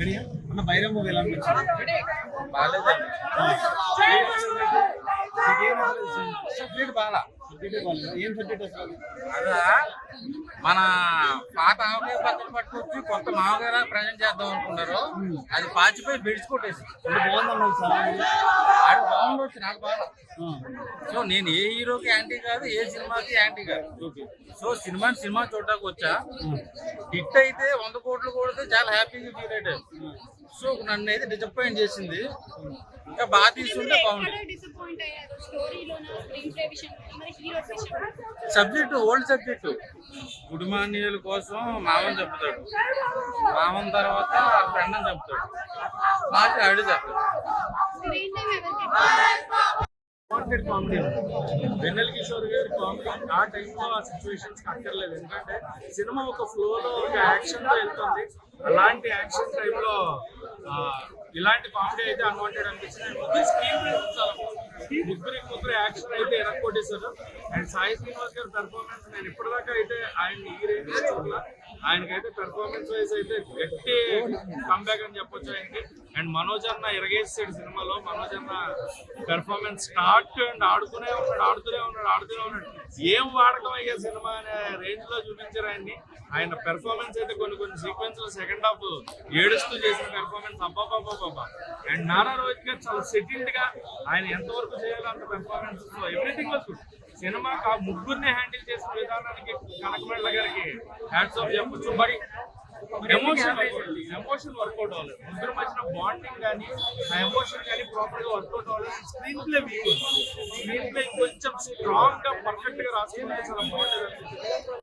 అన్న బైరం మూవీ ఎలా అనిపించింది? బాగాలేదండి. సబ్జెక్ట్ బాగా ఏం సబ్జెక్ట్ అసలు? అదా మన పాత ఆవకాయ పక్కన పట్టుకొచ్చి కొత్త మామగారు ప్రజెంట్ చేద్దాం అనుకున్నారు. అది పాచిపోయి బెడ్స్ కొట్టేసి బాగుందన్న సార్ అది బాగుండొచ్చు, నాకు బాగా. సో నేను ఏ హీరోకి యాంటీ కాదు, ఏ సినిమాకి యాంటీ కాదు. సో సినిమా చూడడానికి వచ్చా. హిట్ అయితే 100 కోట్లు కొడితే చాలా హ్యాపీగా ఫీల్ అయ్యాడు. సో నన్ను అయితే డిసప్పాయింట్ చేసింది. ఇంకా బాగా తీసుకుంటే బాగుంది. Subject old subject. గుడిమాన్యుల కోసం మామని చెప్తాడు, మామన్ తర్వాత ఫ్రెండ్ అని చెప్తాడు, నాకు అడి చెప్తాడు. కామెడీ వెన్నెల కిషోర్ గారి కామెడీ ఆ టైంలో ఆ సిచ్యువేషన్స్ అక్కర్లేదు. ఎందుకంటే సినిమా ఒక ఫ్లోలో ఒక యాక్షన్ తో వెళ్తుంది. అలాంటి యాక్షన్ టైంలో ఇలాంటి కామెడీ అయితే అన్వాంటెడ్ అనిపించింది. ముగ్గురు స్క్రీన్ ప్లే చాలా ముగ్గురు యాక్షన్ అయితే ఎరక్కొట్టేశారు. అండ్ సాయి శ్రీనివాస్ గారి పెర్ఫార్మెన్స్ నేను ఇప్పటిదాకా అయితే ఆయన ఈ రేంజ్ చూడాల. ఆయనకైతే పెర్ఫార్మెన్స్ వైజ్ అయితే గట్టి కంబ్యాక్ అని చెప్పొచ్చు ఆయనకి. అండ్ మనోజ్ అన్న ఎరగేసాడు సినిమాలో. మనోజ్ అన్న పెర్ఫార్మెన్స్ స్టార్ట్ అండ్ ఆడుతూనే ఉన్నాడు. ఏం వాడకం అయ్యే సినిమా అనే రేంజ్ లో చూపించారు ఆయన్ని. ఆయన పెర్ఫార్మెన్స్ అయితే కొన్ని సీక్వెన్స్ లో సెకండ్ హాఫ్ ఏడుస్తూ చేసిన పెర్ఫార్మెన్స్ అబ్బాబాబాబా. అండ్ నారా రోహిత్ గారు చాలా సెటిల్డ్ గా ఆయన ఎంతవరకు చేయాలో అంత పెర్ఫార్మెన్స్ ఎవ్రీథింగ్ వాస్ గుడ్. సినిమాకి ఆ ముగ్గురిని హ్యాండిల్ చేసిన విధానానికి కనకమేళ్ళ గారికి హ్యాట్స్ ఆఫ్ చెప్పొచ్చు. మరి ఎమోషన్ వర్కౌట్ అవ్వలేదు. ముగ్గురు మధ్యన బాండింగ్ కానీ ఆ ఎమోషన్ కానీ ప్రాపర్ గా వర్కౌట్ అవ్వలేదు. స్క్రీన్ ప్లే కొంచెం స్ట్రాంగ్ గా పర్ఫెక్ట్ గా రాసుకుంటే చాలా బాగుంటుంది.